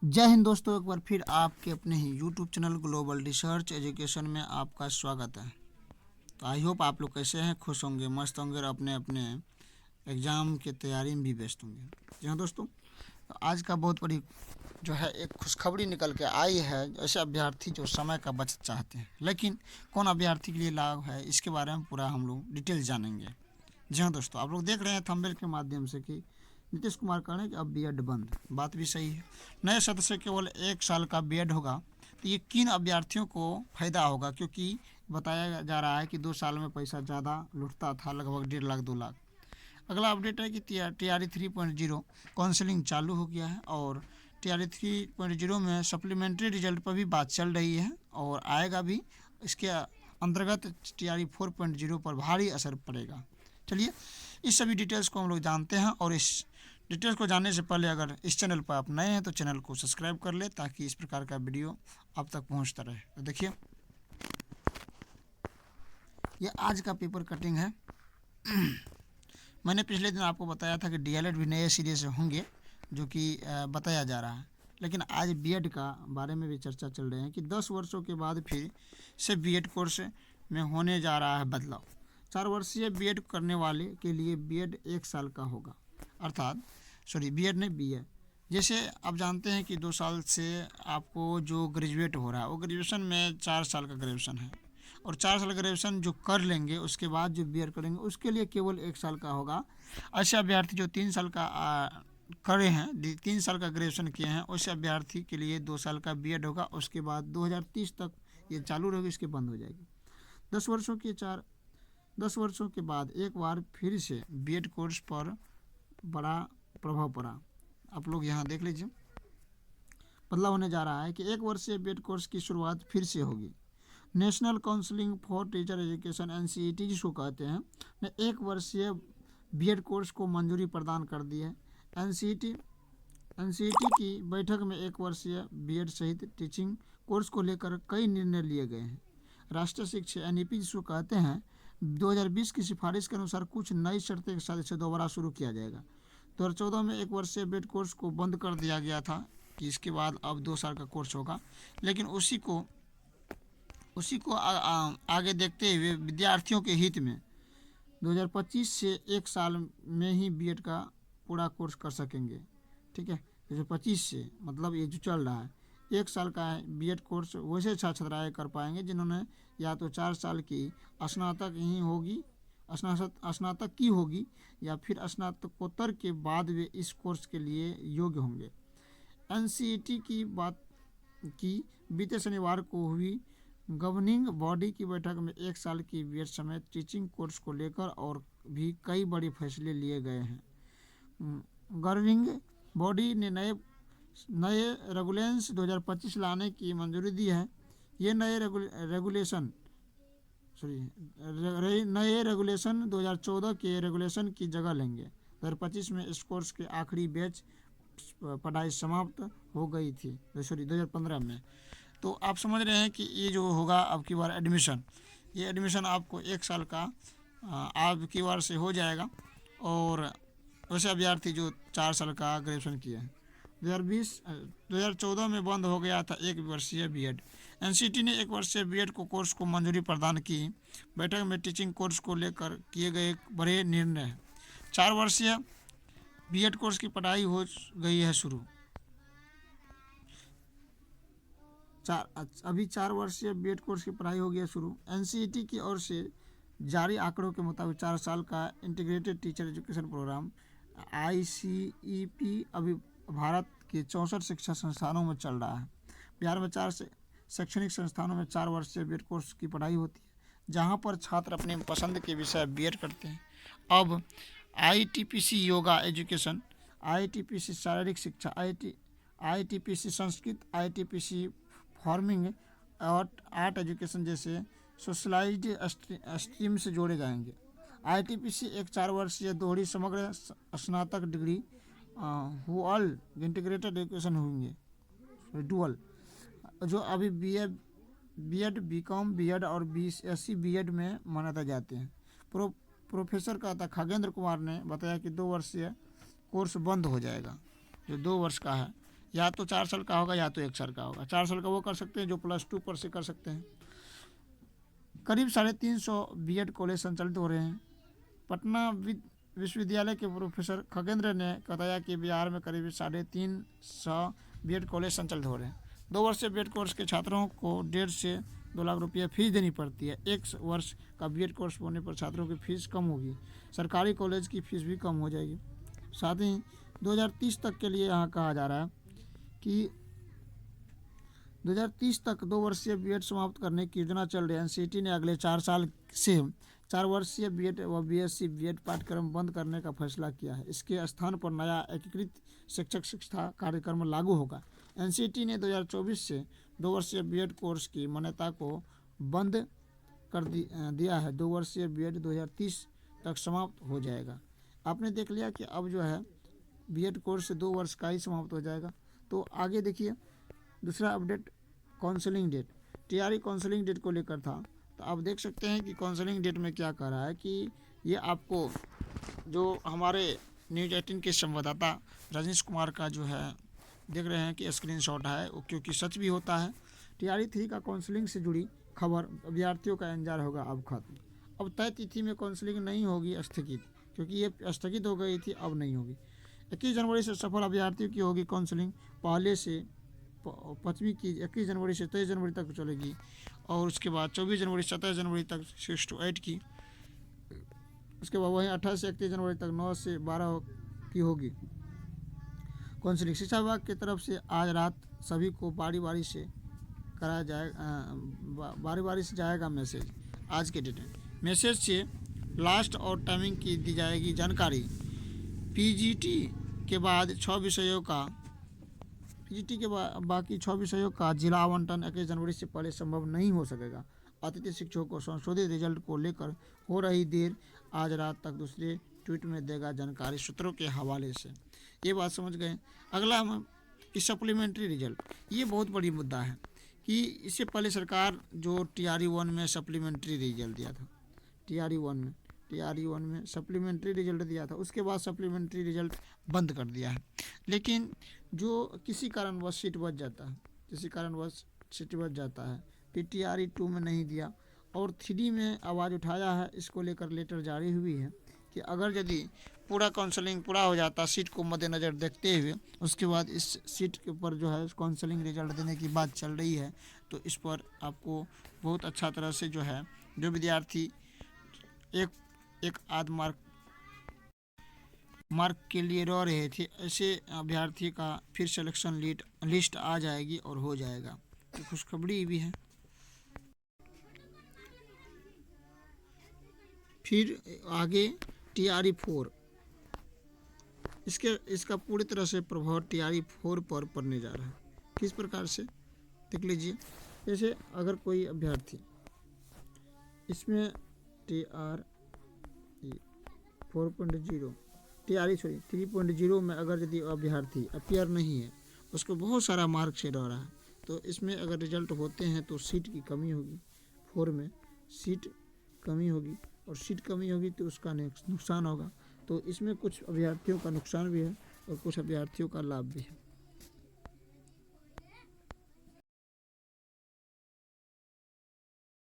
जय हिंद दोस्तों, एक बार फिर आपके अपने ही YouTube channel global research education में आपका स्वागत है। तो आई होप आप लोग कैसे हैं, खुश होंगे, मस्त होंगे और अपने अपने एग्ज़ाम की तैयारी में भी व्यस्त होंगे। जी हाँ दोस्तों, तो आज का बहुत बड़ी जो है एक खुशखबरी निकल के आई है। ऐसे अभ्यर्थी जो समय का बचत चाहते हैं, लेकिन कौन अभ्यर्थी के लिए लाभ है, इसके बारे में पूरा हम लोग डिटेल जानेंगे। जी हाँ दोस्तों, आप लोग देख रहे हैं थंबनेल के माध्यम से कि नीतीश कुमार कह रहे हैं कि अब बीएड बंद। बात भी सही है। नए सत्र से केवल 1 साल का बीएड होगा, तो ये किन अभ्यर्थियों को फायदा होगा, क्योंकि बताया जा रहा है कि 2 साल में पैसा ज़्यादा लुटता था, लगभग 1.5 लाख 2 लाख। अगला अपडेट है कि टीआरई 3.0 काउंसलिंग चालू हो गया है और टीआरई 3.0 में सप्लीमेंट्री रिजल्ट पर भी बात चल रही है और आएगा भी। इसके अंतर्गत टीआरई 4.0 पर भारी असर पड़ेगा। चलिए इस सभी डिटेल्स को हम लोग जानते हैं, और इस डिटेल्स को जानने से पहले अगर इस चैनल पर आप नए हैं तो चैनल को सब्सक्राइब कर ले, ताकि इस प्रकार का वीडियो आप तक पहुंचता रहे। तो देखिए, ये आज का पेपर कटिंग है। मैंने पिछले दिन आपको बताया था कि डीएलएड भी नए सिरे से होंगे, जो कि बताया जा रहा है। लेकिन आज बीएड का बारे में भी चर्चा चल रही है कि 10 वर्षों के बाद फिर से बीएड कोर्स में होने जा रहा है बदलाव। 4 वर्षीय बीएड करने वाले के लिए बीएड 1 साल का होगा, अर्थात बीएड नहीं बीए। जैसे आप जानते हैं कि 2 साल से आपको जो ग्रेजुएट हो रहा है वो ग्रेजुएशन में 4 साल का ग्रेजुएशन है, और 4 साल ग्रेजुएशन जो कर लेंगे उसके बाद जो बीएड करेंगे उसके लिए केवल 1 साल का होगा। ऐसे अभ्यर्थी जो 3 साल का करे हैं, 3 साल का ग्रेजुएशन किए हैं, उस अभ्यर्थी के लिए 2 साल का बीएड होगा। उसके बाद 2030 तक ये चालू रहेगी, इसके बंद हो जाएगी। 10 वर्षों के बाद एक बार फिर से बीएड कोर्स पर बड़ा प्रभाव पड़ा। आप लोग यहाँ देख लीजिए, बदलाव होने जा रहा है कि 1 वर्षीय बीएड कोर्स की शुरुआत फिर से होगी। National counselling for teacher education NCET जिसको कहते हैं, ने 1 वर्षीय बीएड कोर्स को मंजूरी प्रदान कर दी है। एनसीईटी की बैठक में 1 वर्षीय बीएड सहित टीचिंग कोर्स को लेकर कई निर्णय लिए गए हैं। राष्ट्रीय शिक्षा एनईपी जिसको कहते हैं, 2020 की सिफारिश के अनुसार कुछ नई शर्तें के साथ इसे दोबारा शुरू किया जाएगा। 2014 में 1 वर्षीय बीएड कोर्स को बंद कर दिया गया था कि इसके बाद अब 2 साल का कोर्स होगा, लेकिन उसी को आगे देखते हुए विद्यार्थियों के हित में 2025 से 1 साल में ही बीएड का पूरा कोर्स कर सकेंगे। ठीक है, 2025 से मतलब ये जो चल रहा है 1 साल का बीएड कोर्स वैसे छात्र छात्राएँ कर पाएंगे जिन्होंने या तो 4 साल की स्नातक ही होगी, स्नातक की होगी, या फिर स्नातकोत्तर के बाद वे इस कोर्स के लिए योग्य होंगे। एनसीईटी की बात की बीते शनिवार को हुई गवर्निंग बॉडी की बैठक में 1 साल की बीएड समेत टीचिंग कोर्स को लेकर और भी कई बड़े फैसले लिए गए हैं। गवर्निंग बॉडी ने नए रेगुलेशंस 2025 लाने की मंजूरी दी है। ये नए रेगुलेशन 2014 के रेगुलेशन की जगह लेंगे। 2025 में इस कोर्स के आखिरी बैच पढ़ाई समाप्त हो गई थी, 2015 में। तो आप समझ रहे हैं कि ये जो होगा अब की बार एडमिशन, ये एडमिशन आपको 1 साल का अब की बार से हो जाएगा। और वैसे अभ्यर्थी जो 4 साल का ग्रेजुएशन किए हैं, 2014 में बंद हो गया था 1 वर्षीय बीएड। एनसीईटी ने 1 वर्षीय बीएड को कोर्स को मंजूरी प्रदान की। बैठक में टीचिंग कोर्स को लेकर किए गए बड़े निर्णय हैं। 4 वर्षीय बीएड कोर्स की पढ़ाई हो गई है शुरू। अभी 4 वर्षीय बीएड कोर्स की पढ़ाई हो गई है शुरू। एनसीईटी की ओर से जारी आंकड़ों के मुताबिक 4 साल का इंटीग्रेटेड टीचर एजुकेशन प्रोग्राम आईसीईपी अभी भारत के 64 शिक्षा संस्थानों में चल रहा है। बिहार में 4 शैक्षणिक संस्थानों में 4 वर्षीय बीएड कोर्स की पढ़ाई होती है, जहां पर छात्र अपने पसंद के विषय बीएड करते हैं। अब आईटीपीसी योगा एजुकेशन, आईटीपीसी शारीरिक शिक्षा, आईटीपीसी संस्कृत, आईटीपीसी फार्मिंग और आर्ट एजुकेशन जैसे सोशलाइज्ड स्ट्रीम से जोड़े जाएंगे। आईटीपीसी एक 4 वर्षीय दोहरी समग्र स्नातक डिग्री हुअल इंटीग्रेटेड एजुकेशन होंगे डुअल, जो अभी बीएड बीकॉम बीएड और बीएससी बीएड में मान्यता जाते हैं। प्रोफेसर कहता खगेंद्र कुमार ने बताया कि 2 वर्षीय कोर्स बंद हो जाएगा, जो 2 वर्ष का है। या तो 4 साल का होगा या तो 1 साल का होगा। 4 साल का वो कर सकते हैं जो +2 पर से कर सकते हैं। करीब 350 बीएड कॉलेज संचालित हो रहे हैं। पटना विश्वविद्यालय के प्रोफेसर खगेंद्र ने बताया कि बिहार में करीब 350 बीएड कॉलेज संचालित हो रहे हैं। 2 वर्षीय बीएड कोर्स के छात्रों को 1.5 से 2 लाख रुपये फीस देनी पड़ती है। 1 वर्ष का बीएड कोर्स होने पर छात्रों की फीस कम होगी। सरकारी कॉलेज की फीस भी कम हो जाएगी। साथ ही 2030 तक के लिए यहाँ कहा जा रहा है कि 2030 तक 2 वर्षीय बीएड समाप्त करने की योजना चल रही है। एनसीटी ने अगले 4 साल से 4 वर्षीय बीएड व बीएससी बीएड पाठ्यक्रम बंद करने का फैसला किया है। इसके स्थान पर नया एकीकृत शिक्षक शिक्षा कार्यक्रम लागू होगा। एनसीटी ने 2024 से 2 वर्षीय बीएड कोर्स की मान्यता को बंद कर दिया है। 2 वर्षीय बीएड 2030 तक समाप्त हो जाएगा। आपने देख लिया कि अब जो है बीएड कोर्स 2 वर्ष का ही समाप्त हो जाएगा। तो आगे देखिए दूसरा update counselling date, TRE counselling date को लेकर था। तो आप देख सकते हैं कि काउंसलिंग डेट में क्या कह रहा है कि ये आपको जो हमारे न्यूज़ 18 के संवाददाता रजनीश कुमार का जो है देख रहे हैं कि स्क्रीनशॉट है, क्योंकि सच भी होता है। टीआरई 3 का काउंसलिंग से जुड़ी खबर, अभ्यर्थियों का इंतजार होगा अब खत्म। अब तय तिथि में काउंसलिंग नहीं होगी स्थगित, क्योंकि ये स्थगित हो गई थी, अब नहीं होगी। 21 जनवरी से सफल अभ्यर्थियों की होगी काउंसलिंग। पहले से 5वीं की 21 जनवरी से 23 जनवरी तक चलेगी, और उसके बाद 24 जनवरी से 27 जनवरी तक 6 to 8 की। उसके बाद वहीं 28 से 31 जनवरी तक 9 से 12 की होगी काउंसलिंग। शिक्षा विभाग की तरफ से आज रात सभी को बारी बारी से कराया जाएगा, बारी बारी से जाएगा मैसेज। आज के डेट में मैसेज से लास्ट और टाइमिंग की दी जाएगी जानकारी। पीजीटी के बाद 6 विषयों का बाकी 6 विषयों का जिला आवंटन 21 जनवरी से पहले संभव नहीं हो सकेगा। अतिथि शिक्षकों को संशोधित रिजल्ट को लेकर हो रही देर आज रात तक दूसरे ट्वीट में देगा जानकारी, सूत्रों के हवाले से। ये बात समझ गए। अगला हम कि सप्लीमेंट्री रिजल्ट, ये बहुत बड़ी मुद्दा है कि इससे पहले सरकार जो टीआरई 1 में सप्लीमेंट्री रिजल्ट दिया था, टीआरई 1 में सप्लीमेंट्री रिजल्ट दिया था, उसके बाद सप्लीमेंट्री रिजल्ट बंद कर दिया है। लेकिन जो किसी कारणवश सीट बच जाता है, फिर टीआरई 2 में नहीं दिया और 3 में आवाज़ उठाया है। इसको लेकर लेटर जारी हुई है कि अगर यदि पूरा काउंसलिंग पूरा हो जाता सीट को मद्देनज़र देखते हुए, उसके बाद इस सीट के ऊपर जो है काउंसलिंग रिजल्ट देने की बात चल रही है, तो इस पर आपको बहुत अच्छा तरह से जो है जो विद्यार्थी एक आध मार्क के लिए रह रहे थे, ऐसे अभ्यर्थी का फिर सिलेक्शन लिस्ट आ जाएगी और हो जाएगा। तो खुशखबरी भी है। फिर आगे टीआरई 4, इसका पूरी तरह से प्रभाव टीआरई 4 पर पड़ने जा रहा है। किस प्रकार से देख लीजिए। जैसे अगर कोई अभ्यर्थी इसमें टीआरई 3.0 में अगर यदि अभ्यर्थी अपियर नहीं है, उसको बहुत सारा मार्क से रह रहा है, तो इसमें अगर रिजल्ट होते हैं तो सीट की कमी होगी। 4 में सीट कमी होगी, और सीट कमी होगी तो उसका नुकसान होगा। तो इसमें कुछ अभ्यर्थियों का नुकसान भी है और कुछ अभ्यर्थियों का लाभ भी है।